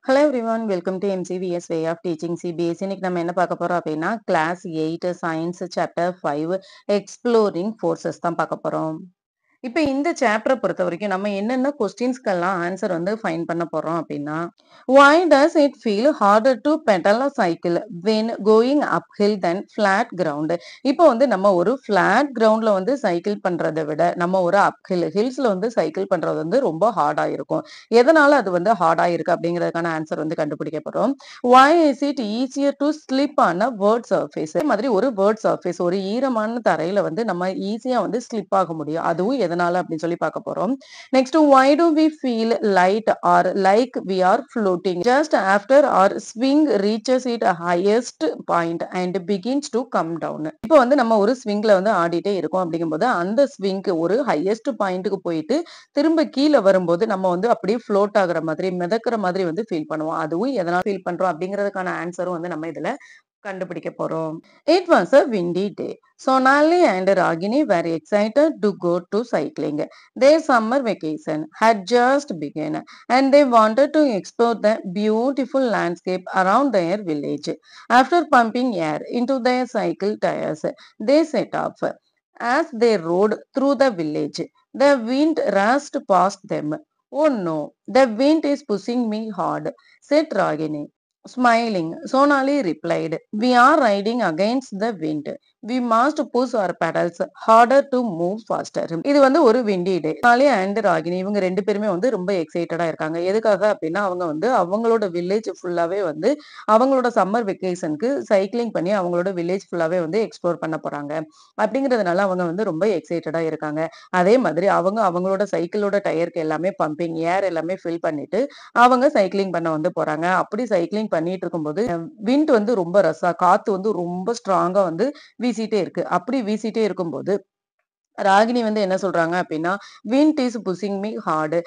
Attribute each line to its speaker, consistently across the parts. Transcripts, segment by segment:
Speaker 1: Hello everyone, welcome to MCVS Way of Teaching CBSE. இன்னைக்கு நம்ம என்ன பார்க்க போறோம் அப்படின்னா class 8 science chapter 5 exploring forces தான் பார்க்க போறோம். இப்ப இந்த சாப்டரை பொறுத்த வரைக்கும் நம்ம என்னென்ன கொஸ்டின்ஸ்க்கெல்லாம் ஆன்சர் வந்து ஃபைண்ட் பண்ண போறோம் அப்படின்னா why does it feel harder to pedal a cycle when going uphill than flat ground? இப்போ வந்து நம்ம ஒரு flat groundல வந்து சைக்கிள் பண்றதை விட நம்ம ஒரு ஹில்ஸ்ல வந்து சைக்கிள் பண்றது வந்து ரொம்ப ஹார்டா இருக்கும். எதனால அது வந்து ஹார்டா இருக்கு அப்படிங்கிறதுக்கான ஆன்சர் வந்து கண்டுபிடிக்க போறோம். why is it easier to slip on a word surface? அதே மாதிரி ஒரு வேர்ட் சர்ஃபேஸ் ஒரு ஈரமான தரையில வந்து நம்ம ஈஸியா வந்து ஸ்லிப் ஆக முடியும். அதுவும் எதனால அப்படின்னு சொல்லி பார்க்க போறோம். Next why do we feel light or like we are floating just after our swing reaches its highest point and begins to come down? இப்போ வந்து நம்ம ஒரு ஸ்விங்ல வந்து ஆடிட்டே இருக்கோம் அப்படிங்கும்போது அந்த ஸ்விங்க்கு ஒரு ஹையஸ்ட் பாயிண்ட்டுக்கு போயிட்டு திரும்ப கீழே வரும்போது நம்ம வந்து அப்படியே ஃப்ளோட் ஆகுற மாதிரி மிதக்கிற மாதிரி வந்து ஃபீல் பண்ணுவோம். அதுவும் எதனால ஃபீல் பண்றோம் அப்படிங்கிறதுக்கான ஆன்சரும் வந்து நம்ம இதுல கண்டுபிடிக்க போறோம். It was a windy day. Sonali and Ragini were excited to go to cycling. Their summer vacation had just begun and they wanted to explore the beautiful landscape around their village. After pumping air into their cycle tires, they set off. As they rode through the village, the wind rushed past them. Oh no, the wind is pushing me hard, said Ragini. Smiling, Sonali replied, we are riding against the wind. We must push our pedals harder to move faster. இது வந்து ஒரு windy day. Sonali and Ragini இவங்க ரெண்டு பேருமே வந்து ரொம்ப எக்ஸைட்டடா இருக்காங்க. எதுக்காக அப்படின்னா அவங்க வந்து அவங்களோட வில்லேஜ் ஃபுல்லாவே வந்து அவங்களோட சம்மர் வெக்கேஷனுக்கு சைக்கிளிங் பண்ணி அவங்களோட வில்லேஜ் ஃபுல்லாவே வந்து எக்ஸ்ப்ளோர் பண்ண போறாங்க. அப்படிங்கிறதுனால அவங்க வந்து ரொம்ப எக்ஸைட்டடா இருக்காங்க. அதே மாதிரி அவங்க அவங்களோட சைக்கிளோட டயருக்கு எல்லாமே பம்பிங் ஏர் எல்லாமே ஃபில் பண்ணிட்டு அவங்க சைக்கிளிங் பண்ண வந்து போறாங்க. அப்படி சைக்கிளிங் பண்ணிட்டு இருக்கும்போது விண்ட் வந்து ரொம்ப ரஸ்ஸா காத்து வந்து ரொம்ப ஸ்ட்ராங்கா வந்து வீசிட்டே இருக்கு. அப்படி வீசிட்டே இருக்கும்போது ராகினி வந்து என்ன சொல்றாங்க அப்படின்னா wind is pushing me hard.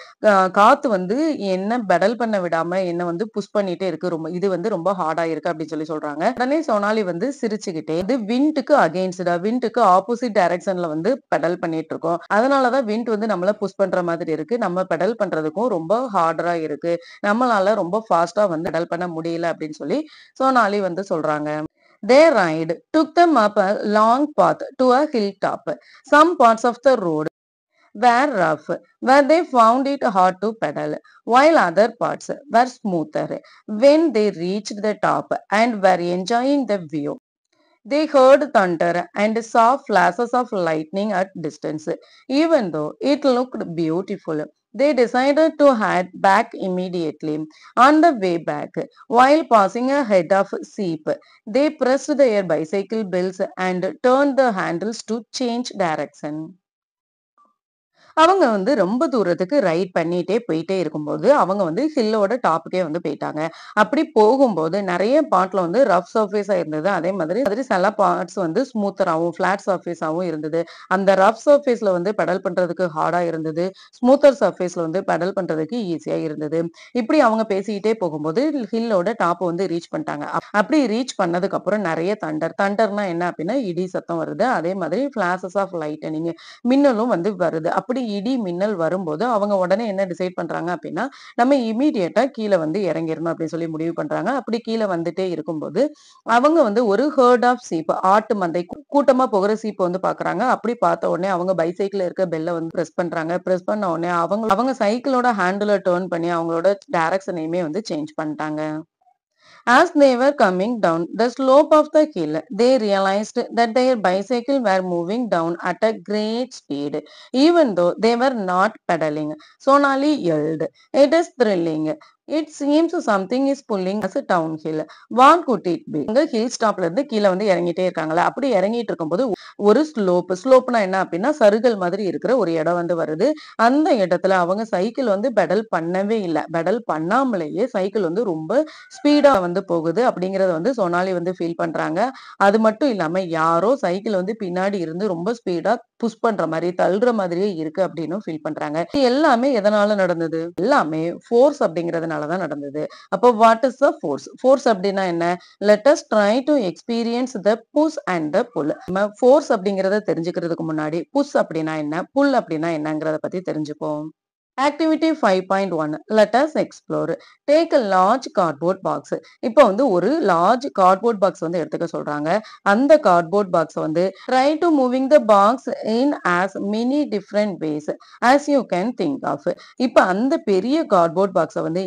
Speaker 1: காத்து வந்து என்ன பெடல் பண்ண விடாம என்ன வந்து புஷ் பண்ணிட்டே இருக்கு. ரொம்ப இது வந்து ரொம்ப ஹார்டா இருக்கு அப்படின்னு சொல்லி சொல்றாங்க. உடனே சோனாலி வந்து சிரிச்சுக்கிட்டே இது விண்ட்டுக்கு அகெயின்ஸ்டா விண்ட்டுக்கு ஆப்போசிட் டைரக்ஷன்ல வந்து பெடல் பண்ணிட்டு இருக்கோம். அதனாலதான் விண்ட் வந்து நம்மள புஷ் பண்ற மாதிரி இருக்கு. நம்ம பெடல் பண்றதுக்கும் ரொம்ப ஹார்டரா இருக்கு. நம்மளால ரொம்ப ஃபாஸ்டா வந்து பெடல் பண்ண முடியல அப்படின்னு சொல்லி சோனாலி வந்து சொல்றாங்க. Their ride took them up a long path to a hilltop. Some parts of the road were rough, where they found it hard to pedal, while other parts were smoother. When they reached the top and were enjoying the view, they heard thunder and saw flashes of lightning at distance. Even though it looked beautiful, they decided to head back immediately. On the way back, while passing a head of sheep, they pressed their bicycle bells and turned the handles to change direction. அவங்க வந்து ரொம்ப தூரத்துக்கு right பண்ணிட்டே போயிட்டே இருக்கும்போது அவங்க வந்து ஹில்லோட டாப்புக்கே வந்து போயிட்டாங்க. அப்படி போகும்போது நிறைய பார்ட்ல வந்து ரஃப் சர்ஃபேஸா இருந்தது. அதே மாதிரி சில பார்ட்ஸ் வந்து ஸ்மூத்தராகவும் ஃபிளாட் சர்ஃபேஸாகவும் இருந்தது. அந்த ரஃப் சர்ஃபேஸ்ல வந்து பெடல் பண்றதுக்கு ஹார்டா இருந்தது. ஸ்மூத்தர் சர்ஃபேஸ்ல வந்து பெடல் பண்றதுக்கு ஈஸியா இருந்தது. இப்படி அவங்க பேசிக்கிட்டே போகும்போது ஹில்லோட டாப் வந்து ரீச் பண்ணிட்டாங்க. அப்படி ரீச் பண்ணதுக்கு அப்புறம் நிறைய தண்டர்னா என்ன அப்படின்னா இடி சத்தம் வருது. அதே மாதிரி பிளாஷஸ் ஆஃப் லைட்டனிங் மின்னலும் வந்து வருது. அப்படி இடி மின்னல் வரும்போது அவங்க உடனே என்ன டிசைட் பண்றாங்க அப்படின்னா நம்ம இமீடியட்டா கீழே வந்து இறங்கிடணும் அப்படின்னு சொல்லி முடிவு பண்றாங்க. அப்படி கீழே வந்துட்டே இருக்கும்போது அவங்க வந்து ஒரு ஹர்ட் ஆஃப் சீப் ஆட்டு மந்தை கூட்டமா போகிற சீப் வந்து பாக்குறாங்க. அப்படி பார்த்த உடனே அவங்க பைசைக்கிள் இருக்க பெல்ல வந்து பிரஸ் பண்றாங்க. பிரஸ் பண்ண உடனே அவங்க சைக்கிளோட ஹேண்டில டர்ன் பண்ணி அவங்களோட டைரக்ஷனையுமே வந்து சேஞ்ச் பண்ணிட்டாங்க. As they were coming down the slope of the hill, they realized that their bicycle were moving down at a great speed, even though they were not pedaling. Sonali yelled, "It is thrilling. It seems something is pulling us downhill. What could it be?" அங்க hill ஸ்டாப்ல இருந்து கீழே வந்து இறங்கிட்டே இருக்காங்களா. அப்படி இறங்கிட்டு இருக்கும்போது ஒரு ஸ்லோப்னா என்ன அப்படின்னா சருகல் மாதிரி இருக்கிற ஒரு இடம் வந்து வருது. அந்த இடத்துல அவங்க சைக்கிள் வந்து பெடல் பண்ணவே இல்லை. பெடல் பண்ணாமலேயே சைக்கிள் வந்து ரொம்ப ஸ்பீடா வந்து போகுது அப்படிங்கறத வந்து சோனாலி வந்து ஃபீல் பண்றாங்க. அது மட்டும் இல்லாம யாரோ சைக்கிள் வந்து பின்னாடி இருந்து ரொம்ப ஸ்பீடா புஷ் பண்ற மாதிரி தள்ளுற மாதிரியே இருக்கு அப்படின்னு ஃபீல் பண்றாங்க. இது எல்லாமே எதனால நடந்தது? எல்லாமே ஃபோர்ஸ் அப்படிங்கறதுனாலதான் நடந்தது. அப்போ what is the force? Force அப்படின்னா என்ன? Let us try to experience the push and the pull. நம்ம ஃபோர்ஸ் அப்படிங்கறத தெரிஞ்சுக்கிறதுக்கு முன்னாடி புஷ் அப்படின்னா என்ன, புல் அப்படின்னா என்னங்கறத பத்தி தெரிஞ்சுப்போம். Activity 5.1 let us explore. Take a large cardboard box. இப்போ வந்து ஒரு large cardboard box வந்து எடுத்துக்க சொல்றாங்க. அந்த cardboard box வந்து try to moving the box in as many different ways as you can think of. இப்போ அந்த பெரிய cardboard box வந்து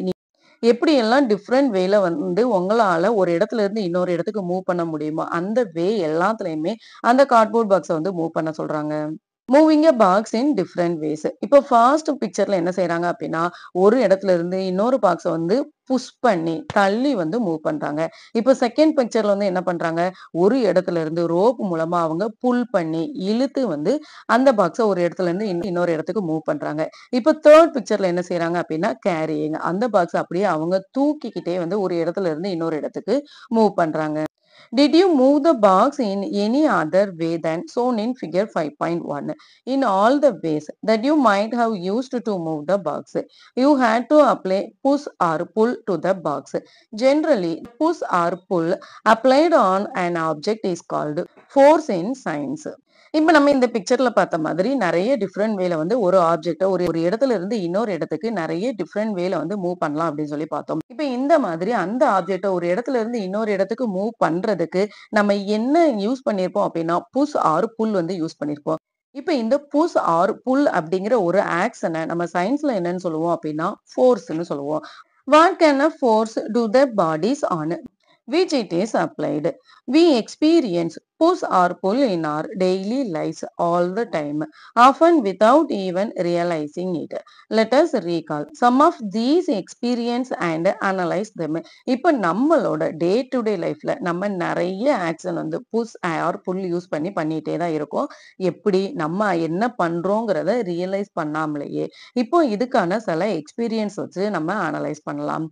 Speaker 1: எப்படி எல்லாம் டிஃப்ரெண்ட் வேல வந்து உங்களால ஒரு இடத்துல இருந்து இன்னொரு இடத்துக்கு மூவ் பண்ண முடியுமோ அந்த வே எல்லாத்துலயுமே அந்த கார்ட்போர்ட் பாக்ஸ வந்து மூவ் பண்ண சொல்றாங்க. Moving a box in different ways. இப்போ ஃபர்ஸ்ட் பிக்சர்ல என்ன செய்றாங்க அப்படின்னா, ஒரு இடத்துல இருந்து இன்னொரு பாக்ஸ வந்து புஷ் பண்ணி, தள்ளி வந்து மூவ் பண்றாங்க. இப்போ செகண்ட் பிக்சர்ல வந்து என்ன பண்றாங்க, ஒரு இடத்துல இருந்து ரோப் மூலமா அவங்க புல் பண்ணி, இழுத்து வந்து அந்த பாக்ஸ ஒரு இடத்துல இருந்து இன்னொரு இடத்துக்கு மூவ் பண்றாங்க. இப்போ தேர்ட் பிக்சர்ல என்ன செய்றாங்க அப்படின்னா, கேரியிங். அந்த பாக்ஸ அப்படியே அவங்க தூக்கிக்கிட்டே வந்து ஒரு இடத்துல இருந்து இன்னொரு இடத்துக்கு மூவ் பண்றாங்க. Did you move the box in any other way than shown in figure 5.1? In all the ways that you might have used to move the box, you had to apply push or pull to the box. Generally, push or pull applied on an object is called force in science. இப்ப நம்ம இந்த பிக்சர்ல பார்த்த மாதிரி நிறைய different வேல வந்து ஒரு ஆப்ஜெக்ட ஒரு ஒரு இடத்துல இருந்து இன்னொரு இடத்துக்கு நிறைய டிஃப்ரெண்ட் வேல வந்து மூவ் பண்ணலாம் அப்படின்னு சொல்லி பார்த்தோம். இப்ப இந்த மாதிரி அந்த ஆப்ஜெக்ட ஒரு இடத்துல இருந்து இன்னொரு இடத்துக்கு மூவ் பண்றதுக்கு நம்ம என்ன யூஸ் பண்ணியிருப்போம் அப்படின்னா புஷ் ஆர் புல் வந்து யூஸ் பண்ணியிருப்போம். இப்ப இந்த புஷ் ஆர் புல் அப்படிங்கிற ஒரு ஆக்ஷனை நம்ம சயின்ஸ்ல என்னன்னு சொல்லுவோம் அப்படின்னா ஃபோர்ஸ்ன்னு சொல்லுவோம். What can a force do the bodies on which it is applied? We experience push or pull in our daily lives all the time, often without even realizing it. Let us recall some of these experience and analyze them. இப்போ நம்மளோட day to day லைஃப்ல நம்ம நிறைய action வந்து push R புல் use பண்ணிட்டே தான் இருக்கோம். எப்படி நம்ம என்ன பண்றோங்கிறத ரியலைஸ் பண்ணாமலேயே இப்போ இதுக்கான சில எக்ஸ்பீரியன்ஸ் வச்சு நம்ம அனலைஸ் பண்ணலாம்.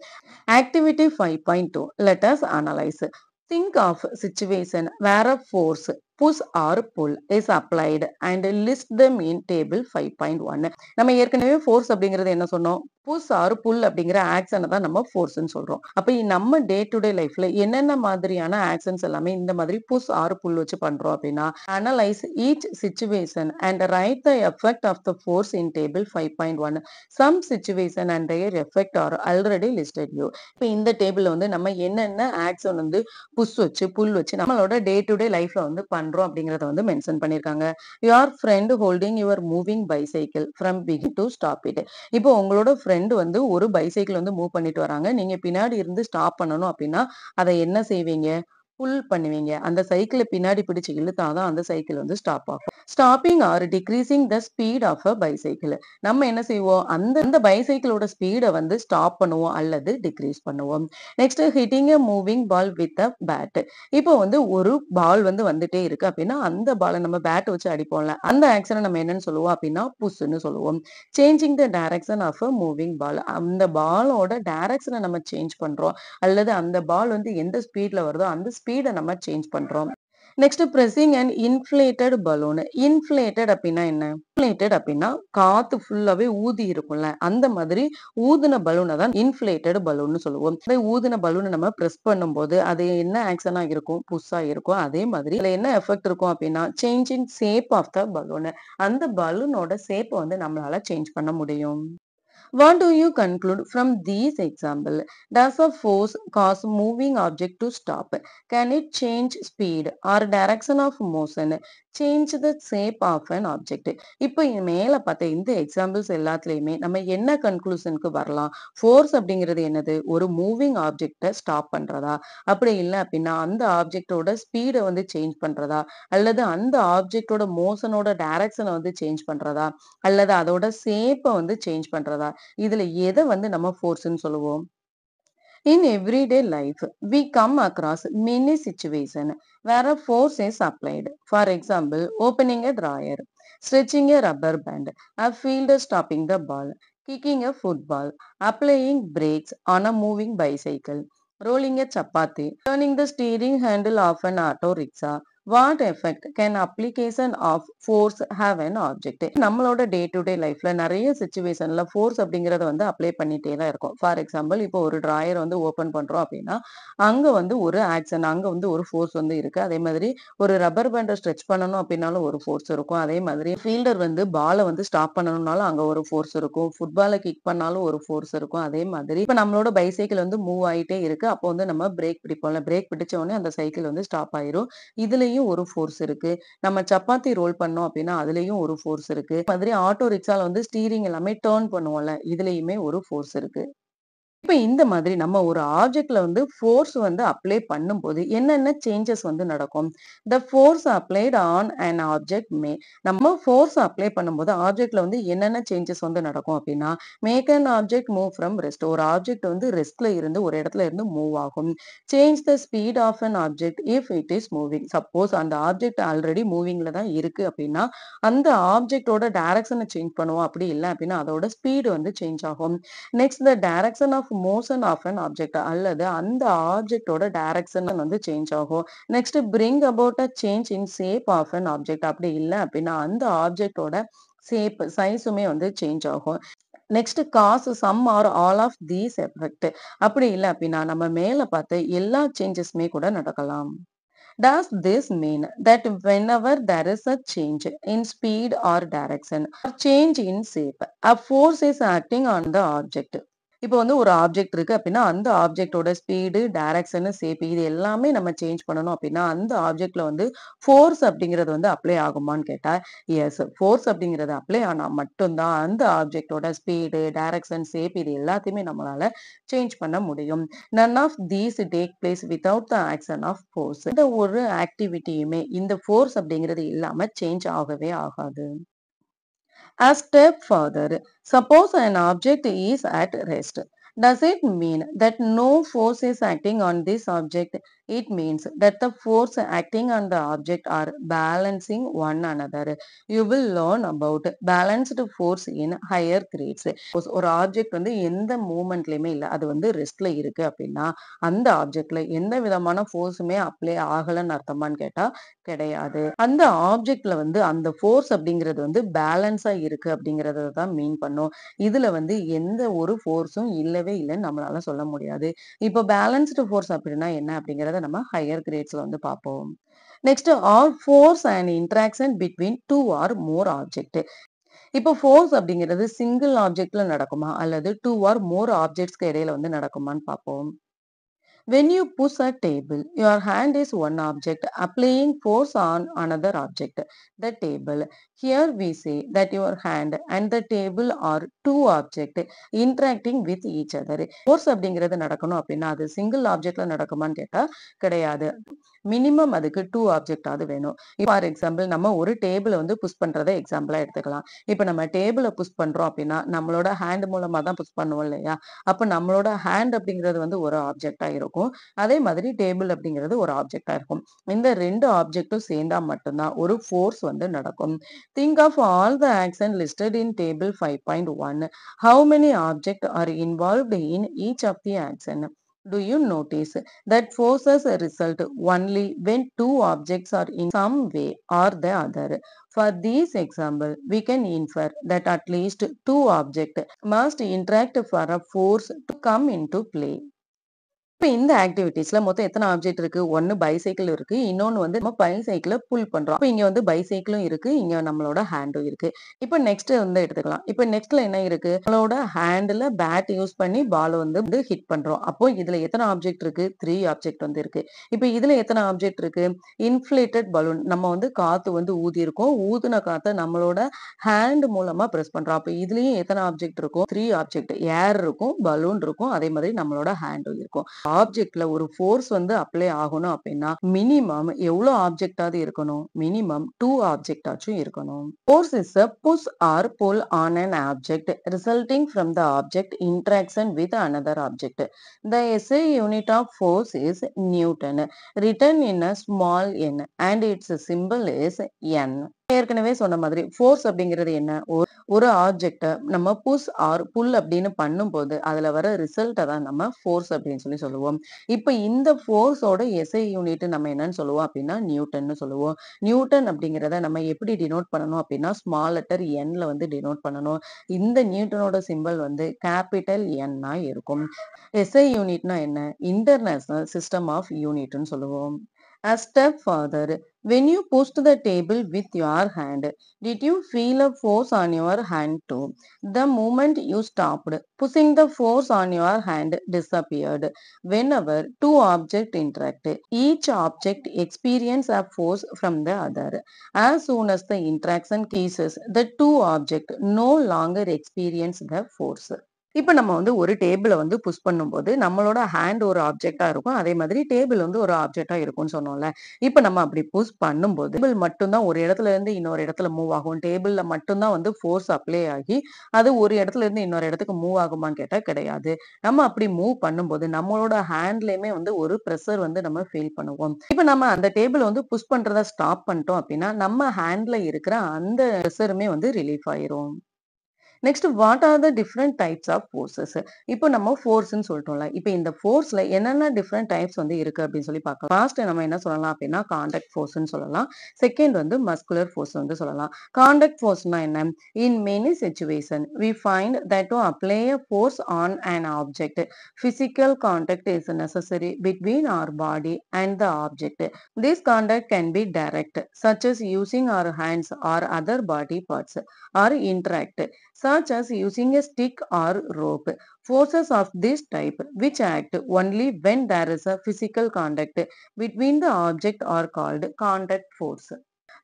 Speaker 1: Activity 5.2 let us analyze. Think of situation where a force push or pull is applied and list them in table 5.1. நம்ம ஏற்கனவே ஃபோர்ஸ் அப்படிங்கறது என்ன சொன்னோம், புஷ் ஆர் புல் அப்படிங்கிற ஆக்ஷனை தான் நம்ம ஃபோர்ஸ்ன்னு சொல்றோம். அப்ப நம்ம டே டு டே லைஃப்ல என்னென்ன மாதிரியான ஆக்ஷன்ஸ் எல்லாமே இந்த மாதிரி புஷ் ஆர் புல் வச்சு பண்றோம் அப்படின்னா analyse each situation and write the effect of the force in table 5.1. Some situation and their effect are already listed you. இப்ப இந்த டேபிள்ல வந்து நம்ம என்னென்ன ஆக்ஷன் வந்து புஷ் வச்சு புல் வச்சு நம்மளோட டே டு டே லைஃப்ல வந்து பண்றோம் அப்படிங்கறத வந்து மென்ஷன் பண்ணிருக்காங்க. Your friend holding your moving bicycle from begin to stop it. இப்போ உங்களோட ஃப்ரெண்ட் வந்து ஒரு பைசைக்கிள் வந்து மூவ் பண்ணிட்டு வராங்க. நீங்க பின்னாடி இருந்து ஸ்டாப் பண்ணணும் அப்படின்னா அதை என்ன செய்வீங்க, புல் பண்ணுவீங்க. அந்த சைக்கிளை பின்னாடி பிடிச்சு இழுத்தாதான் அந்த சைக்கிள் வந்து ஸ்டாப் ஆகும். Stopping or decreasing the speed of a bicycle. நம்ம என்ன செய்வோம், அந்த அந்த பைசைக்கிளோட ஸ்பீடை வந்து ஸ்டாப் பண்ணுவோம் அல்லது டிக்ரீஸ் பண்ணுவோம். Next hitting a moving ball with a bat. இப்போ வந்து ஒரு பால் வந்து வந்துட்டே இருக்கு அப்படின்னா அந்த பாலை நம்ம பேட் வச்சு அடிப்போம்ல, அந்த ஆக்ஷனை நம்ம என்னன்னு சொல்லுவோம் அப்படின்னா புஷ்ன்னு சொல்லுவோம். Changing the direction of a moving ball. அந்த பாலோட டைரக்ஷனை நம்ம சேஞ்ச் பண்றோம் அல்லது அந்த பால் வந்து எந்த ஸ்பீட்ல வருதோ அந்த ஸ்பீடை நம்ம சேஞ்ச் பண்றோம். Next pressing and inflated balloon. Inflated அப்படின்னா என்ன, இன்ஃபிளேட்டட் அப்படின்னா காத்து ஃபுல்லாவே ஊதி இருக்கும்ல, அந்த மாதிரி ஊதுன பலூனை தான் இன்ஃபிளேட்டட் பலூன்னு சொல்லுவோம். ஊதுன பலூனை நம்ம பிரஸ் பண்ணும்போது அது என்ன ஆக்ஷனா இருக்கும், புஷ்ஷா இருக்கும். அதே மாதிரி இதுல என்ன எஃபெக்ட் இருக்கும் அப்படின்னா changing shape of the balloon. அந்த பலூனோட ஷேப்பை வந்து நம்மளால சேஞ்ச் பண்ண முடியும். What do you conclude from these example? Does a force cause moving object to stop? Can it change speed or direction of motion? Change the shape of an object? இப்போ மேல பார்த்த இந்த எக்ஸாம்பிள்ஸ் எல்லாத்துலயுமே நம்ம என்ன கன்க்ளூஷனுக்கு வரலாம், ஃபோர்ஸ் அப்படிங்கிறது என்னது, ஒரு மூவிங் ஆப்ஜெக்டை ஸ்டாப் பண்றதா, அப்படி இல்லை அப்படின்னா அந்த ஆப்ஜெக்டோட ஸ்பீடை வந்து சேஞ்ச் பண்றதா அல்லது அந்த ஆப்ஜெக்டோட மோஷனோட டைரக்ஷனை வந்து சேஞ்ச் பண்றதா அல்லது அதோட ஷேப்பை வந்து சேஞ்ச் பண்றதா, இதுல எதை வந்து நம்ம ஃபோர்ஸ்ன்னு சொல்லுவோம். In everyday life, we come across many situations where a force is applied. For example, opening a drawer, stretching a rubber band, a fielder stopping the ball, kicking a football, applying brakes on a moving bicycle, rolling a chapati, turning the steering handle of an auto rickshaw, What effect can application of force have an object? நம்மளோட day to day லைஃப்ல நிறைய சிச்சுவேஷன்ல force அப்படிங்கறத வந்து apply பண்ணிட்டே தான் இருக்கும். For example இப்போ ஒரு டிராயர் வந்து ஓபன் பண்றோம் அப்படின்னா அங்க வந்து ஒரு ஆக்ஷன், அங்க வந்து ஒரு ஃபோர்ஸ் வந்து இருக்கு. அதே மாதிரி ஒரு ரப்பர் பேண்டை ஸ்ட்ரெச் பண்ணணும் அப்படின்னாலும் ஒரு ஃபோர்ஸ் இருக்கும். அதே மாதிரி ஃபீல்டர் வந்து பாலை வந்து ஸ்டாப் பண்ணணும்னாலும் அங்க ஒரு ஃபோர்ஸ் இருக்கும். ஃபுட்பாலை கிக் பண்ணாலும் ஒரு ஃபோர்ஸ் இருக்கும். அதே மாதிரி இப்ப நம்மளோட பைசைக்கிள் வந்து மூவ் ஆயிட்டே இருக்கு. அப்போ வந்து நம்ம பிரேக் பிடிப்போம்ல, பிரேக் பிடிச்ச உடனே அந்த சைக்கிள் வந்து ஸ்டாப் ஆயிரும். இதுலயும் ஒரு ஃபோர்ஸ் இருக்கு. நம்ம சப்பாத்தி ரோல் பண்ணோம் அப்படின்னா அதுலயும் ஒரு ஃபோர்ஸ் இருக்கு. மாதிரி ஆட்டோ ரிக்ஷால வந்து ஸ்டீரிங் எல்லாமே டர்ன் பண்ணுவோம்ல, இதுலயுமே ஒரு ஃபோர்ஸ் இருக்கு. இப்ப இந்த மாதிரி நம்ம ஒரு ஆப்ஜெக்ட்ல வந்து ஃபோர்ஸ் வந்து அப்ளை பண்ணும்போது என்னென்ன சேஞ்சஸ் வந்து நடக்கும்? The force applied on an object நம்ம ஃபோர்ஸ் அப்ளை பண்ணும்போது ஆப்ஜெக்ட்ல வந்து என்னென்ன சேஞ்சஸ் வந்து நடக்கும் அப்படின்னா, make an object move from rest. ஒரு ஆப்ஜெக்ட் வந்து ரெஸ்ட்ல இருந்து ஒரு இடத்துல இருந்து மூவ் ஆகும். Change the speed of an object if it is moving. Suppose அந்த ஆப்ஜெக்ட் ஆல்ரெடி மூவிங்ல தான் இருக்கு அப்படின்னா அந்த ஆப்ஜெக்டோட டைரக்ஷனை சேஞ்ச் பண்ணுவோம். அப்படி இல்லை அப்படின்னா அதோட ஸ்பீடு வந்து சேஞ்ச் ஆகும். Next the direction of motion of an object, அல்லது அந்த ஆப்ஜெக்டோட டைரக்ஷன் வந்து சேஞ்ச் ஆகும். Next bring about a change in shape of an object. அப்படி இல்லை அப்படின்னா அந்த ஆப்ஜெக்டோட ஷேப் சைஸுமே வந்து சேஞ்ச் ஆகும். Next cause some or all of these effect. அப்படி இல்லை அப்படின்னா நம்ம மேல பார்த்து எல்லா சேஞ்சஸுமே கூட நடக்கலாம். Does this mean that whenever there is a change in speed or direction or change in shape, a force is acting on the object? இப்போ வந்து ஒரு ஆப்ஜெக்ட் இருக்கு அப்படின்னா அந்த ஆப்ஜெக்டோட ஸ்பீடு, டைரக்ஷன், ஷேப் இது எல்லாமே நம்ம சேஞ்ச் பண்ணணும் அப்படின்னா அந்த ஆப்ஜெக்ட்ல வந்து ஃபோர்ஸ் அப்படிங்கிறது வந்து அப்ளை ஆகுமான்னு கேட்டா எஸ். ஃபோர்ஸ் அப்படிங்கிறது அப்ளை ஆனா மட்டும்தான் அந்த ஆப்ஜெக்டோட ஸ்பீடு, டைரக்ஷன், ஷேப் இது எல்லாத்தையுமே நம்மளால சேஞ்ச் பண்ண முடியும். none of these take place without the action of force. இந்த ஒரு ஆக்டிவிட்டியுமே இந்த ஃபோர்ஸ் அப்படிங்கிறது இல்லாம சேஞ்ச் ஆகவே ஆகாது. A step further, suppose an object is at rest. Does it mean that no force is acting on this object? It means that the force acting on the object are balancing one another. You will learn about balanced force in higher grades. ஒரு ஆப்ஜெக்ட் வந்து எந்த மூமெண்ட்லயுமே இல்லை, அது வந்து ரெஸ்ட்ல இருக்கு அப்படின்னா அந்த ஆப்ஜெக்ட்ல எந்த விதமான ஃபோர்ஸுமே அப்ளை ஆகலன்னு அர்த்தமான்னு கேட்டா கிடையாது. அந்த ஆப்ஜெக்ட்ல வந்து அந்த ஃபோர்ஸ் அப்படிங்கிறது வந்து பேலன்ஸா இருக்கு அப்படிங்கறத தான் மீன் பண்ணும். இதுல வந்து எந்த ஒரு ஃபோர்ஸும் இல்லவே இல்லைன்னு நம்மளால சொல்ல முடியாது. இப்போ பேலன்ஸ்டு ஃபோர்ஸ் அப்படின்னா என்ன அப்படிங்கறத நம்ம ஹையர் கிரேட்ஸ்ல வந்து பார்ப்போம். Next all force and interaction between two or more object. இப்போ ஃபோர்ஸ் அப்படிங்கிறது சிங்கிள் ஆப்ஜெக்ட்ல நடக்குமா அல்லது டூ ஆர் மோர் ஆப்ஜெக்ட்ஸ்க்கு இடையில வந்து நடக்குமான்னு பார்ப்போம். When you push a table, your hand is one object applying force on another object, the table. Here we say that your hand and the table are two objects interacting with each other. Force அப்படிங்கிறது நடக்கணும் அப்படின்னா அது single ஆப்ஜெக்ட்ல நடக்குமான்னு கேட்டா கிடையாது. Minimum அதுக்கு two ஆப்ஜெக்டாவது வேணும். For example நம்ம ஒரு டேபிளை வந்து புஷ் பண்றதை எக்ஸாம்பிளா எடுத்துக்கலாம். இப்ப நம்ம டேபிளை புஷ் பண்றோம் அப்படின்னா நம்மளோட ஹேண்ட் மூலமா தான் புஷ் பண்ணுவோம் இல்லையா? அப்ப நம்மளோட ஹேண்ட் அப்படிங்கிறது வந்து ஒரு ஆப்ஜெக்டா இருக்கும். அதே மாதிரி டேபிள் அப்படிங்கிறது ஒரு ஆப்ஜெக்டா இருக்கும். இந்த ரெண்டு ஆப்ஜெக்டும் சேர்ந்தா மட்டும்தான் ஒரு ஃபோர்ஸ் வந்து நடக்கும். Think of all the action listed in table 5.1. How many object are involved in each of the action? Do you notice that forces result only when two objects are in some way or the other? For this example, we can infer that at least two objects must interact for a force to come into play. இப்ப இந்த ஆக்டிவிட்டீஸ்ல மொத்தம் எத்தனை object இருக்கு? ஒன்னு bicycle இருக்கு. இன்னொன்னு வந்து நம்ம பைசைக்கிள புல் பண்றோம். அப்ப இங்க வந்து பைசைக்கிளும் இருக்கு. இங்க நம்மளோட ஹேண்டும் இருக்கு. இப்ப நெக்ஸ்ட் வந்து எடுத்துக்கலாம். இப்ப நெக்ஸ்ட்ல என்ன இருக்கு? நம்மளோட ஹேண்ட்ல பேட் யூஸ் பண்ணி பால் வந்து ஹிட் பண்றோம். அப்போ இதுல எத்தனை ஆப்ஜெக்ட் இருக்கு? 3 ஆப்ஜெக்ட் வந்து இருக்கு. இப்ப இதுல எத்தனை ஆப்ஜெக்ட் இருக்கு? Inflated balloon. நம்ம வந்து காத்து வந்து ஊதி இருக்கோம். ஊதுன காத்த நம்மளோட ஹேண்ட் மூலமா பிரஸ் பண்றோம். அப்ப இதுலயும் எத்தனை ஆப்ஜெக்ட் இருக்கும்? 3 ஆப்ஜெக்ட். ஏர் இருக்கும், பலூன் இருக்கும், அதே மாதிரி நம்மளோட ஹேண்டும் இருக்கும். ஆப்ஜெக்ட்ல ஒரு ஃபோர்ஸ் வந்து அப்ளை ஆகணும் அப்படின்னா மினிமம் எவ்வளவு ஆப்ஜெக்டாவது இருக்கணும்? மினிமம் 2 ஆப்ஜெக்ட் ஆச்சும் இருக்கணும். Force is a push or pull on an object resulting from the object interaction with another object. The SI unit of force is Newton, written in a small n and its symbol is N. ஏற்கனவே சொன்ன மாதிரி force அப்படிங்கிறது என்ன? ஒரு ஆப்ஜெக்ட்ட நம்ம push R புல் அப்படின்னு பண்ணும்போது, அதுல வர ரிசல்ட்ட தான் நம்ம ஃபோர்ஸ் அப்படின்னு சொல்லுவோம். இப்ப இந்த ஃபோர்ஸோட எஸ்ஐ யூனிட் நம்ம என்னன்னு சொல்லுவோம் அப்படின்னா, நியூட்டன்னு சொல்லுவோம். நியூட்டன் அப்படிங்கிறத நம்ம எப்படி டினோட் பண்ணணும் அப்படின்னா, ஸ்மால் லெட்டர் என்ல வந்து டினோட் பண்ணணும். இந்த நியூட்டனோட சிம்பல் வந்து கேப்பிட்டல் என்-ஆ இருக்கும். எஸ்ஐ யூனிட்னா என்ன? இன்டர்நேஷனல் சிஸ்டம் ஆஃப் யூனிட்ன்னு சொல்லுவோம். A step further, when you pushed the table with your hand, did you feel a force on your hand too? The moment you stopped, pushing the force on your hand disappeared. Whenever two objects interact, each object experiences a force from the other. As soon as the interaction ceases, the two objects no longer experience the force. இப்ப நம்ம வந்து ஒரு டேபிள வந்து push பண்ணும்போது, நம்மளோட hand ஒரு ஆப்ஜெக்ட்டா இருக்கும். அதே மாதிரி டேபிள் வந்து ஒரு ஆப்ஜெக்ட்டா இருக்கும்னு சொன்னோம்ல. இப்ப நம்ம அப்படி புஷ் பண்ணும்போது, டேபிள் மட்டும் தான் ஒரு இடத்துல இருந்து இன்னொரு இடத்துல மூவ் ஆகும். டேபிள்ல மட்டும் தான் வந்து ஃபோர்ஸ் அப்ளை ஆகி, அது ஒரு இடத்துல இருந்து இன்னொரு இடத்துக்கு மூவ் ஆகுமான்னு கேட்டா கிடையாது. நம்ம அப்படி மூவ் பண்ணும்போது, நம்மளோட ஹேண்ட்லயுமே வந்து ஒரு பிரஷர் வந்து நம்ம ஃபீல் பண்ணுவோம். இப்ப நம்ம அந்த டேபிள வந்து புஷ் பண்றத ஸ்டாப் பண்ணிட்டோம் அப்படின்னா, நம்ம ஹேண்ட்ல இருக்கிற அந்த பிரஷருமே வந்து ரிலீஃப் ஆயிரும். Next what are the different types of forces. இப்போ நம்ம ஃபோர்ஸ்ன்னு சொல்லிட்டோம்ல. இப்போ இந்த ஃபோர்ஸ்ல என்னென்ன டிஃபரெண்ட் டைப்ஸ் வந்து இருக்கு அப்படின்னு சொல்லி பார்க்கலாம். ஃபர்ஸ்ட் நம்ம என்ன சொல்லலாம் அப்படின்னா கான்டாக்ட் ஃபோர்ஸ்ன்னு சொல்லலாம். செகண்ட் வந்து மஸ்குலர் ஃபோர்ஸ் வந்து சொல்லலாம். கான்டாக்ட் ஃபோர்ஸ்னா என்ன? In many situation we find that to apply a force on an object, physical contact is necessary between our body and the object. This contact can be direct, such as using our hands or other body parts, or indirect, such as using a stick or rope. Forces of this type, which act only when there is a physical contact between the object, are called contact force.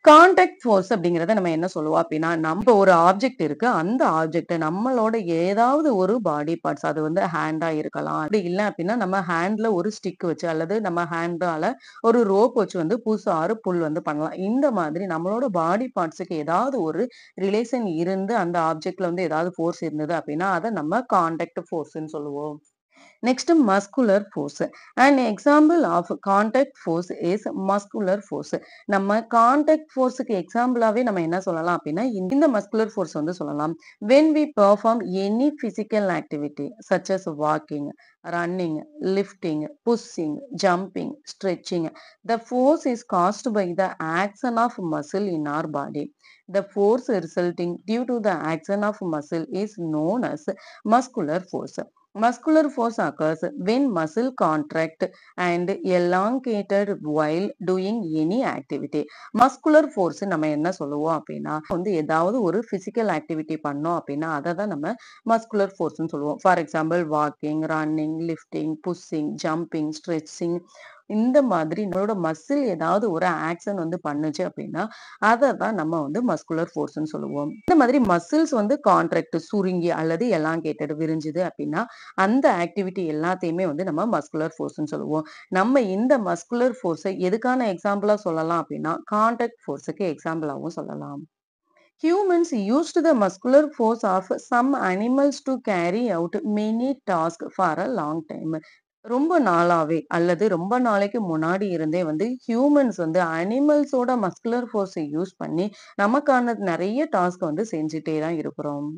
Speaker 1: Contact force அப்படிங்கிறத நம்ம என்ன சொல்லுவோம் அப்படின்னா, நம்ம ஒரு object இருக்கு. அந்த object நம்மளோட ஏதாவது ஒரு பாடி பார்ட்ஸ் அது வந்து ஹேண்டா இருக்கலாம். அப்படி இல்ல அப்படின்னா, நம்ம ஹேண்ட்ல ஒரு ஸ்டிக் வச்சு அல்லது நம்ம ஹேண்டால ஒரு ரோப் வச்சு வந்து புஷ் ஆர் புல் வந்து பண்ணலாம். இந்த மாதிரி நம்மளோட பாடி பார்ட்ஸ்க்கு ஏதாவது ஒரு ரிலேஷன் இருந்து அந்த ஆப்ஜெக்ட்ல வந்து ஏதாவது ஃபோர்ஸ் இருந்தது அப்படின்னா, அத நம்ம கான்டாக்ட் ஃபோர்ஸ்ன்னு சொல்லுவோம். Next, muscular force. An example of contact force is muscular force. நம்ம கான்டாக்ட் ஃபோர்ஸுக்கு எக்ஸாம்பிளாவே நம்ம என்ன சொல்லலாம் அப்படின்னா, இந்த மஸ்குலர் ஃபோர்ஸ் வந்து சொல்லலாம். When we perform any physical activity such as walking, running, lifting, pushing, jumping, stretching, the force is caused by the action of muscle in our body. The force resulting due to the action of muscle is known as muscular force. Muscular force occurs when muscle contract and elongated while doing any activity. Muscular force நம்ம என்ன சொல்லுவோம் அப்படின்னா வந்து ஏதாவது ஒரு physical activity பண்ணோம் அப்படின்னா அதை தான் நம்ம மஸ்குலர் ஃபோர்ஸ்னு சொல்லுவோம். For example walking, running, lifting, pushing, jumping, stretching, இந்த மாதிரி நம்மளோட மசில் ஏதாவது ஒரு ஆக்ஷன் வந்து பண்ணுச்சு அப்படின்னா அதை தான் நம்ம வந்து மஸ்குலர் ஃபோர்ஸ்னு சொல்லுவோம். இந்த மாதிரி மசில்ஸ் வந்து கான்ட்ராக்ட் சுருங்கி அல்லது எலாங்கேட்டட் விரிஞ்சுது அப்படின்னா அந்த ஆக்டிவிட்டி எல்லாத்தையுமே வந்து நம்ம மஸ்குலர் ஃபோர்ஸ்னு சொல்லுவோம். நம்ம இந்த மஸ்குலர் ஃபோர்ஸை எதுக்கான எக்ஸாம்பிளா சொல்லலாம் அப்படின்னா கான்டாக்ட் ஃபோர்ஸுக்கு எக்ஸாம்பிளாவும் சொல்லலாம். Humans used the muscular force of some animals to carry out many tasks for a long time. ரொம்ப நாளாவே அல்லது ரொம்ப நாளைக்கு முன்னாடி இருந்தே வந்து ஹியூமன்ஸ் வந்து அனிமல்ஸோட மஸ்குலர் ஃபோர்ஸை யூஸ் பண்ணி நமக்கான நிறைய டாஸ்க் வந்து செஞ்சுட்டே தான் இருக்கிறோம்.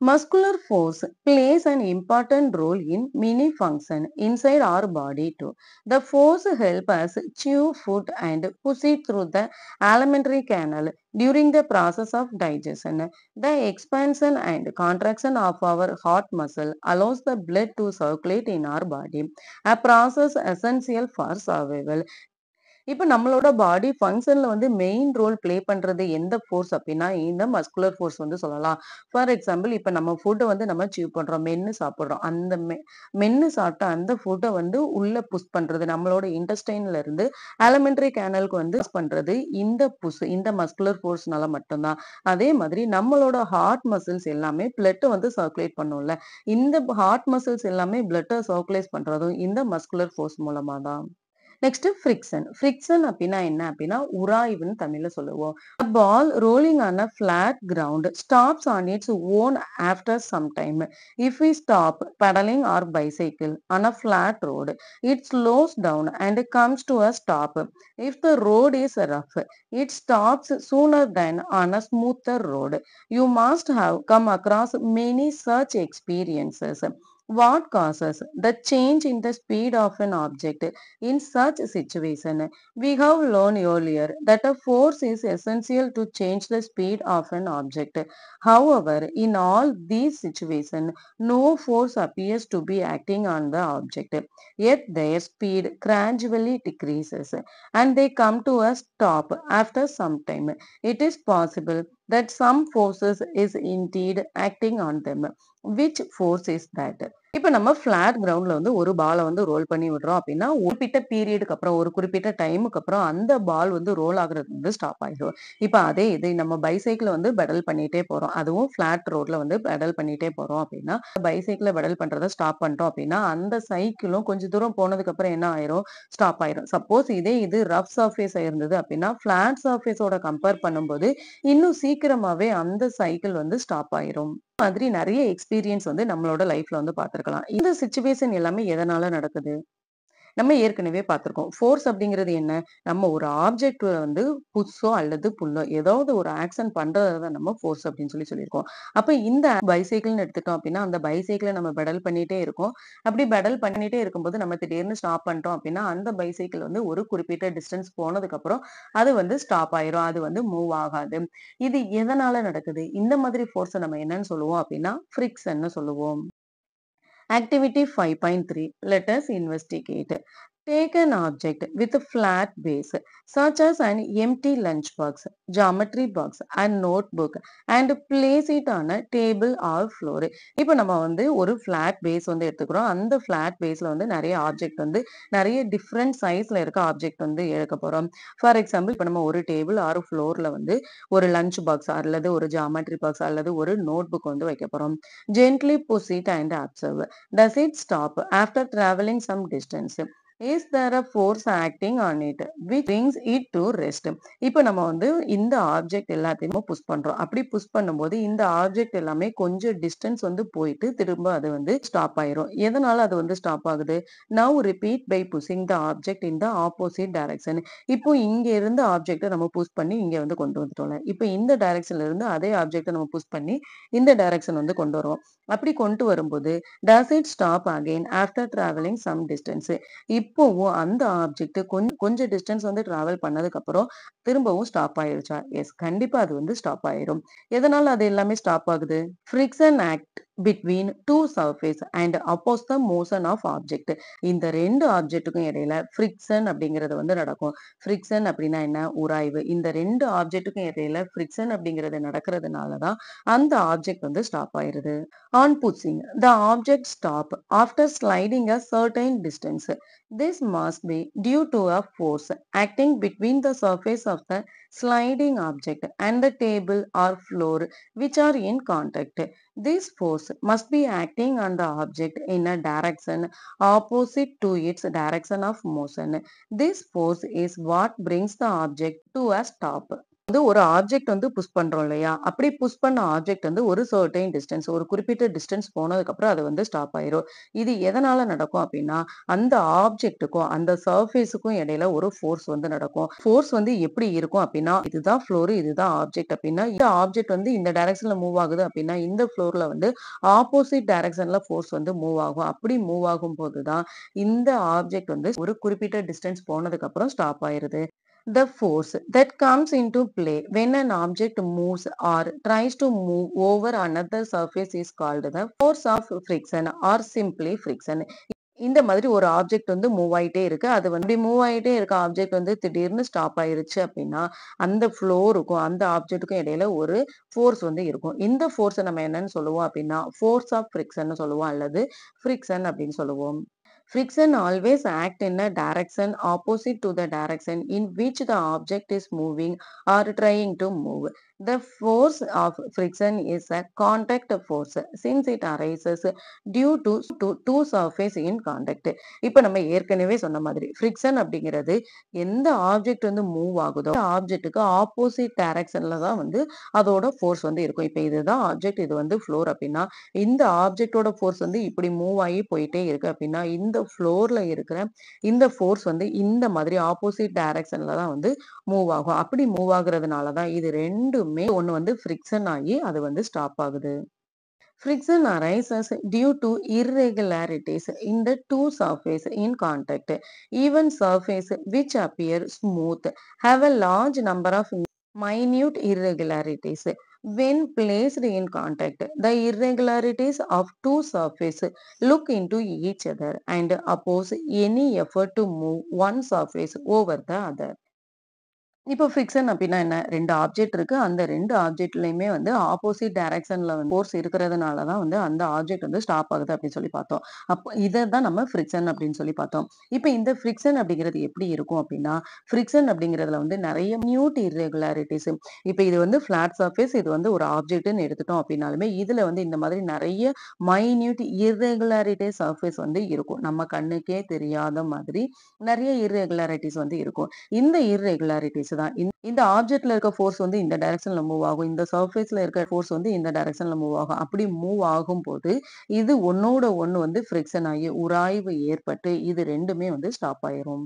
Speaker 1: Muscular force plays an important role in many functions inside our body too. The force helps us chew food and push it through the alimentary canal during the process of digestion. The expansion and contraction of our heart muscle allows the blood to circulate in our body, a process essential for survival. இப்ப நம்மளோட பாடி ஃபங்ஷன்ல வந்து main role play பண்றது எந்த force அப்படின்னா, இந்த muscular force வந்து சொல்லலாம். For example இப்ப நம்ம ஃபுட்ட வந்து நம்ம சீவ் பண்றோம். மென்னு சாப்பிடுறோம். அந்த மென்னு சாப்பிட்ட அந்த ஃபுட்ட வந்து உள்ள புஷ் பண்றது. நம்மளோட இன்டெஸ்டைன்ல இருந்து ஆலிமெண்டரி கேனலுக்கு வந்து புஷ் பண்றது இந்த மஸ்குலர் ஃபோர்ஸ்னால மட்டும் தான். அதே மாதிரி நம்மளோட ஹார்ட் மசில்ஸ் எல்லாமே பிளட்ட வந்து சர்க்குலேட் பண்ணும்ல. இந்த ஹார்ட் மசில்ஸ் எல்லாமே பிளட்ட சர்க்குலேட் பண்றதும் இந்த மஸ்குலர் ஃபோர்ஸ் மூலமா தான். Next friction. ஃப்ரிக்ஷன் அப்படின்னா என்ன அப்படின்னா உராய்வுன்னு தமிழ்ல சொல்லுவோம். A ball rolling on a flat ground stops on its own after some time. If we stop pedaling or bicycle on a flat road, it slows down and comes to a stop. If the road is rough, it stops sooner than on a smoother road. You must have come across many such experiences. What causes the change in the speed of an object in such situation? We have learned earlier that a force is essential to change the speed of an object. However, in all these situations, no force appears to be acting on the object, yet their speed gradually decreases and they come to a stop after some time. It is possible that some forces is indeed acting on them. Which force is that? இப்ப நம்ம flat கிரவுண்ட்ல வந்து ஒரு பால வந்து role பண்ணி விடுறோம் அப்படின்னா, ஒரு குறிப்பிட்ட பீரியடுக்கு அப்புறம், ஒரு குறிப்பிட்ட டைமுக்கு அப்புறம் அந்த பால் வந்து ரோல் ஆகுறது வந்து ஸ்டாப் ஆயிரும். இப்ப அதே இது நம்ம பைசைக்கிள வந்து பெடல் பண்ணிட்டே போறோம். அதுவும் ஃபிளாட் ரோட்ல வந்து பெடல் பண்ணிட்டே போறோம் அப்படின்னா, பைசைக்கிள பெடல் பண்றத ஸ்டாப் பண்ணிட்டோம் அப்படின்னா, அந்த சைக்கிளும் கொஞ்சம் தூரம் போனதுக்கு அப்புறம் என்ன ஆயிரும்? ஸ்டாப் ஆயிரும். சப்போஸ் இதே இது ரஃப் சர்ஃபேஸா இருந்தது அப்படின்னா, ஃபிளாட் சர்ஃபேஸோட கம்பேர் பண்ணும்போது, இன்னும் சீக்கிரமாவே அந்த சைக்கிள் வந்து ஸ்டாப் ஆயிரும். மாதிரி நெறைய எக்ஸ்பீரியன்ஸ் வந்து நம்மளோட லைஃப்ல வந்து பார்த்திருக்கலாம். இந்த சிச்சுவேஷன் எல்லாமே எதனால நடக்குது? நம்ம ஏற்கனவே பார்த்திருக்கோம். ஃபோர்ஸ் அப்படிங்கிறது என்ன? நம்ம ஒரு ஆப்ஜெக்ட் வந்து புஷ்ஷோ அல்லது புல்லோ ஏதாவது ஒரு ஆக்ஷன் பண்றத தான் நம்ம ஃபோர்ஸ் அப்படின்னு சொல்லியிருக்கோம். அப்ப இந்த பைசைக்கிள்னு எடுத்துட்டோம் அப்படின்னா, அந்த பைசைக்கிள நம்ம பெடல் பண்ணிட்டே இருக்கோம். அப்படி பெடல் பண்ணிட்டே இருக்கும்போது நம்ம திடீர்னு ஸ்டாப் பண்ணிட்டோம் அப்படின்னா, அந்த பைசைக்கிள் வந்து ஒரு குறிப்பிட்ட டிஸ்டன்ஸ் போனதுக்கப்புறம் அது வந்து ஸ்டாப் ஆயிரும். அது வந்து மூவ் ஆகாது. இது எதனால நடக்குது? இந்த மாதிரி ஃபோர்ஸ நம்ம என்னன்னு சொல்லுவோம் அப்படின்னா, ஃப்ரிக்ஷன்னு சொல்லுவோம். Activity 5.3. Let us investigate. Take an object with a flat base, such as an empty lunchbox, geometry box, and notebook, and place it on a table or floor. இப்போ நம்ம வந்து ஒரு flat base வந்து எடுத்துக்கிறோம். அந்த flat baseல வந்து நிறைய object வந்து நிறைய டிஃப்ரெண்ட் சைஸ்ல இருக்க ஆப்ஜெக்ட் வந்து எடுக்க போறோம். ஃபார் எக்ஸாம்பிள் இப்போ நம்ம ஒரு டேபிள் ஆர் ஃப்ளோர்ல வந்து ஒரு லஞ்ச் பாக்ஸ் அல்லது ஒரு ஜாமெட்ரி பாக்ஸ் அல்லது ஒரு நோட் புக் வந்து வைக்க போறோம். Gently push it and observe. Does it stop after traveling some distance? Is there a force acting on it which brings it to rest? இப்போ நம்ம வந்து இந்த ஆப்ஜெக்ட் எல்லாத்தையுமே புஷ் பண்றோம். அப்படி புஷ் பண்ணும்போது இந்த ஆப்ஜெக்ட் எல்லாமே கொஞ்சம் டிஸ்டன்ஸ் வந்து போயிட்டு திரும்ப அது வந்து ஸ்டாப் ஆயிரும். எதனால அது வந்து ஸ்டாப் ஆகுது? Now repeat by pushing the object in the opposite direction. இப்போ இங்க இருந்த ஆப்ஜெக்ட நம்ம புஷ் பண்ணி இங்க வந்து கொண்டு வந்துட்டோம்ல. இப்போ இந்த டைரக்ஷன்ல இருந்து அதே ஆப்ஜெக்ட நம்ம புஷ் பண்ணி இந்த டைரக்ஷன் வந்து கொண்டு வருவோம். அப்படி கொண்டு வரும்போது does it stop again after traveling some distance? இப்போவும் அந்த ஆப்ஜெக்ட் கொஞ்சம் டிஸ்டன்ஸ் வந்து டிராவல் பண்ணதுக்கு அப்புறம் திரும்பவும் ஸ்டாப் ஆயிருச்சா? எஸ், கண்டிப்பா அது வந்து ஸ்டாப் ஆயிரும். எதனால அது எல்லாமே ஸ்டாப் ஆகுது? Friction act between two surface and oppose the motion of object. இந்த ரெண்டு ஆப்ஜெக்ட்டுக்கும் இடையில ஃப்ரிக்ஷன் அப்படிங்கிறது வந்து நடக்கும். ஃப்ரிக்ஷன் அப்படின்னா என்ன? உராய்வு. இந்த ரெண்டு ஆப்ஜெக்ட்டுக்கும் இடையில ஃப்ரிக்ஷன் அப்படிங்கிறது நடக்கிறதுனால தான் அந்த ஆப்ஜெக்ட் வந்து ஸ்டாப் ஆயிருது. On pushing, the object stop after sliding a certain distance. This must be due to a force acting between the surface of the sliding object and the table or floor which are in contact. This force must be acting on the object in a direction opposite to its direction of motion. This force is what brings the object to a stop. வந்து ஒரு ஆப்ஜெக்ட் வந்து push பண்றோம் இல்லையா? அப்படி push பண்ண object வந்து ஒரு சர்டைன் டிஸ்டன்ஸ் ஒரு குறிப்பிட்ட டிஸ்டன்ஸ் போனதுக்கு அப்புறம் அது வந்து ஸ்டாப் ஆயிரும். இது எதனால நடக்கும் அப்படின்னா, அந்த ஆப்ஜெக்ட்டுக்கும் அந்த சர்ஃபேஸுக்கும் இடையில ஒரு ஃபோர்ஸ் வந்து நடக்கும். ஃபோர்ஸ் வந்து எப்படி இருக்கும் அப்படின்னா, இதுதான் ஃப்ளோர், இதுதான் ஆப்ஜெக்ட் அப்படின்னா, இந்த ஆப்ஜெக்ட் வந்து இந்த டைரக்ஷன்ல மூவ் ஆகுது அப்படின்னா, இந்த ஃப்ளோர்ல வந்து ஆப்போசிட் டைரக்ஷன்ல ஃபோர்ஸ் வந்து மூவ் ஆகும். அப்படி மூவ் ஆகும்போது தான் இந்த ஆப்ஜெக்ட் வந்து ஒரு குறிப்பிட்ட டிஸ்டன்ஸ் போனதுக்கு அப்புறம் ஸ்டாப் ஆயிருது. The force that comes into play when an object moves or tries to move over another surface is called the force of friction or simply friction. இந்த மாதிரி ஒரு ஆப்ஜெக்ட் வந்து மூவ் ஆயிட்டே இருக்கு. அது வந்து மூவ் ஆயிட்டே இருக்க ஆப்ஜெக்ட் வந்து திடீர்னு ஸ்டாப் ஆயிருச்சு அப்படின்னா, அந்த ஃப்ளோருக்கும் அந்த ஆப்ஜெக்ட்டுக்கும் இடையில ஒரு ஃபோர்ஸ் வந்து இருக்கும். இந்த ஃபோர்ஸ நம்ம என்னன்னு சொல்லுவோம் அப்படின்னா, ஃபோர்ஸ் ஆஃப் ஃப்ரிக்ஷன்னு சொல்லுவோம் அல்லது ஃப்ரிக்ஷன் அப்படின்னு சொல்லுவோம். Friction always act in a direction opposite to the direction in which the object is moving or trying to move. The force of friction is a contact force since it arises due to two surface in contact. இப்ப நம்ம ஏற்கனவே சொன்ன மாதிரி friction அப்படிங்கிறது எந்த object வந்து move ஆகுதோ ஆப்ஜெக்ட்டுக்கு opposite டைரக்ஷன்ல தான் வந்து அதோட ஃபோர்ஸ் வந்து இருக்கும். இப்ப இதுதான் ஆப்ஜெக்ட், இது வந்து ஃப்ளோர் அப்படின்னா இந்த ஆப்ஜெக்டோட ஃபோர்ஸ் வந்து இப்படி மூவ் ஆகி போயிட்டே இருக்கு அப்படின்னா இந்த ஃப்ளோர்ல இருக்கிற இந்த ஃபோர்ஸ் வந்து இந்த மாதிரி ஆப்போசிட் டைரக்ஷன்ல தான் வந்து மூவ் ஆகும். அப்படி மூவ் ஆகுறதுனால தான் இது 2மே ஒண்ணு வந்து ஃப்ரிக்ஷன் ஆகி அது வந்து ஸ்டாப் ஆகுது. Friction arises due to irregularities in the two surfaces in contact. Even surfaces which appear smooth have a large number of minute irregularities. When placed in contact, the irregularities of two surfaces look into each other and oppose any effort to move one surface over the other. இப்போ fiction அப்படின்னா என்ன? 2 object இருக்கு. அந்த 2 ஆப்ஜெக்ட்லயுமே வந்து opposite டைரக்ஷன்ல வந்து force இருக்கிறதுனால தான் வந்து அந்த ஆப்ஜெக்ட் வந்து ஸ்டாப் ஆகுது அப்படின்னு சொல்லி பார்த்தோம். அப்போ இத தான் நம்ம ஃபிரிக்ஷன் அப்படின்னு சொல்லி பார்த்தோம். இப்ப இந்த ஃபிரிக்ஷன் அப்படிங்கிறது எப்படி இருக்கும் அப்படின்னா, ஃபிரிக்ஷன் அப்படிங்கிறதுல வந்து நெறைய மினியூட் இர்ரெகுலாரிட்டீஸ். இப்ப இது வந்து ஃபிளாட் சர்ஃபேஸ், இது வந்து ஒரு ஆப்ஜெக்ட்ன்னு எடுத்துட்டோம் அப்படின்னாலுமே, இதுல வந்து இந்த மாதிரி நெறைய மைன்யூட் இர்ரெகுலாரிட்டீஸ் சர்ஃபேஸ் வந்து இருக்கும். நம்ம கண்ணுக்கே தெரியாத மாதிரி நெறைய இர்ரெகுலாரிட்டீஸ் வந்து இருக்கும். இந்த இர்ரெகுலாரிட்டீஸ் தான் இந்த ஆப்ஜெக்ட்ல இருக்க ஃபோர்ஸ் வந்து இந்த டைரக்ஷன்ல மூவ் ஆகும். இந்த சர்ஃபேஸ்ல இருக்க ஃபோர்ஸ் வந்து இந்த டைரக்ஷன்ல மூவ் ஆகும். அப்படி மூவ் ஆகும்போது இது ஒண்ணோட ஒண்ணு வந்து ஃபிரிக்ஷன் ஆகி உராய்வு ஏற்பட்டு இது 2மே வந்து ஸ்டாப் ஆயிரும்.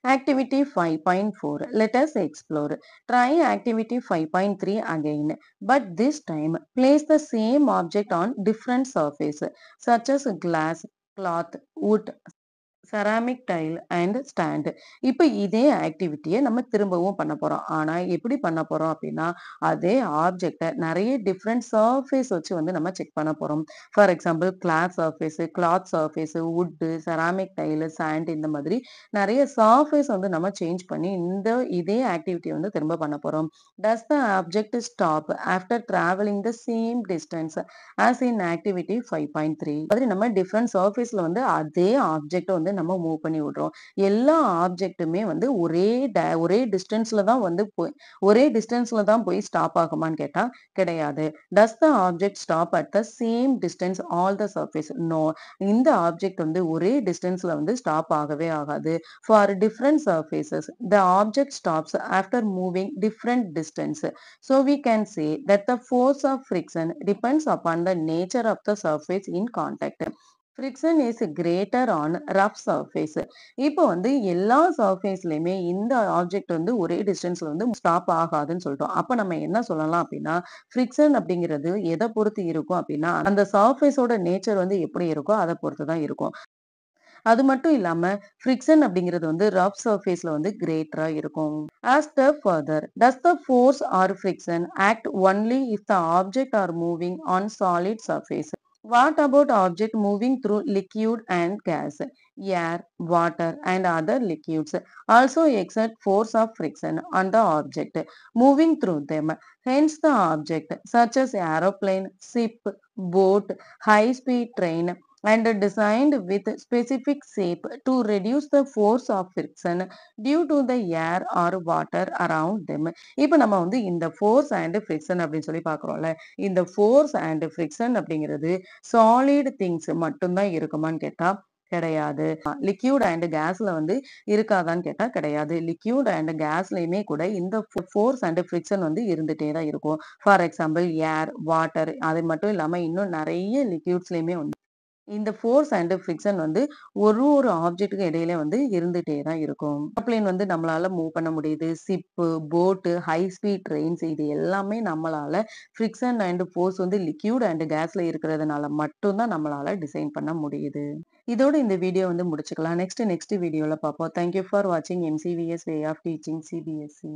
Speaker 1: Activity 5.4. Let us explore. Try activity 5.3 again, but this time place the same object on different surface, such as glass, cloth, wood, ceramic tile and stand. இப்ப இதே ஆக்டிவிட்டிய நம்ம திரும்பவும் பண்ண போறோம். ஆனா எப்படி பண்ண போறோம் அப்படின்னா, அதே ஆப்ஜெக்ட்ட நெறைய டிஃபரெண்ட் சர்ஃபேஸ் வச்சு வந்து நம்ம செக் பண்ண போறோம். For example glass surface, cloth surface, wood, ceramic tile, sand இந்த மாதிரி நெறைய சர்ஃபேஸ் வந்து நம்ம சேஞ்ச் பண்ணி இதே ஆக்டிவிட்டிய வந்து திரும்ப பண்ண போறோம். Does the object stop after travelling the same distance as in activity 5.3. மாதிரி நம்ம டிஃபரெண்ட் சர்ஃபேஸ்ல வந்து அதே ஆப்ஜெக்ட்ட வந்து நம்ம மூவ் பண்ணி விடுறோம். எல்லா ஆப்ஜெக்ட்டுமே வந்து ஒரே டிஸ்டன்ஸ்ல தான் வந்து ஒரே டிஸ்டன்ஸ்ல தான் போய் ஸ்டாப் ஆகுமான்னு கேட்டா கிடையாது. Does the object stop at the same distance all the surface? No. இந்த ஆப்ஜெக்ட் வந்து ஒரே டிஸ்டன்ஸ்ல வந்து ஸ்டாப் ஆகவே ஆகாது. For different surfaces the object stops after moving different distance. So we can say that the force of friction depends upon the nature of the surface in contact. Friction is greater on rough surface. இப்போ வந்து எல்லா சர்ஃபேஸ்லயுமே இந்த object வந்து ஒரே டிஸ்டன்ஸ்ல வந்து stop ஆகாதுன்னு சொல்லிட்டோம். அப்ப நம்ம என்ன சொல்லலாம் அப்படின்னா, ஃபிரிக்ஷன் அப்படிங்கிறது எதை பொறுத்து இருக்கும் அப்படின்னா, அந்த சர்ஃபேஸோட நேச்சர் வந்து எப்படி இருக்கோ அதை பொறுத்து தான் இருக்கும். அது மட்டும் இல்லாம ஃபிரிக்ஷன் அப்படிங்கிறது வந்து ரஃப் சர்ஃபேஸ்ல வந்து கிரேட்டரா இருக்கும். As step further, does the force or friction act only if the object are moving on solid surface? What about object moving through liquid and gas? Air, water and other liquids also exert force of friction on the object moving through them. Hence the object such as aeroplane, ship, boat, high-speed train and designed with specific shape to reduce the force of friction due to the air or water around them. இப்ப நம்ம வந்து இந்த force and friction அப்படின்னு சொல்லி பார்க்குறோம்ல. இந்த force and friction அப்படிங்கிறது solid things மட்டும்தான் இருக்குமான்னு கேட்டா கிடையாது. லிக்யூட் அண்ட் கேஸ்ல வந்து இருக்காதான்னு கேட்டா கிடையாது. லிக்யூட் அண்ட் கேஸ்லயுமே கூட இந்த ஃபோர்ஸ் அண்ட் ஃபிரிக்ஷன் வந்து இருந்துட்டே தான் இருக்கும். ஃபார் எக்ஸாம்பிள் ஏர், வாட்டர், அது மட்டும் இல்லாம இன்னும் நிறைய லிக்யூட்ஸ்லயுமே வந்து இந்த ஃபோர்ஸ் அண்ட் ஃபிரிக்ஷன் வந்து ஒரு ஆப்ஜெக்ட்டுக்கு இடையில வந்து இருந்துட்டே தான் இருக்கும். ஏரோப்ளேன் வந்து நம்மளால மூவ் பண்ண முடியுது. ஷிப்பு, போட்டு, ஹை ஸ்பீட் ட்ரெயின்ஸ் இது எல்லாமே நம்மளால ஃபிரிக்ஷன் அண்ட் ஃபோர்ஸ் வந்து லிக்யூட் அண்ட் கேஸ்ல இருக்கிறதுனால மட்டும் தான் நம்மளால டிசைன் பண்ண முடியுது. இதோட இந்த வீடியோ வந்து முடிச்சுக்கலாம். நெக்ஸ்ட் வீடியோல பார்ப்போம். தேங்க் யூ ஃபார் வாட்சிங் MCVS way of teaching CBSE.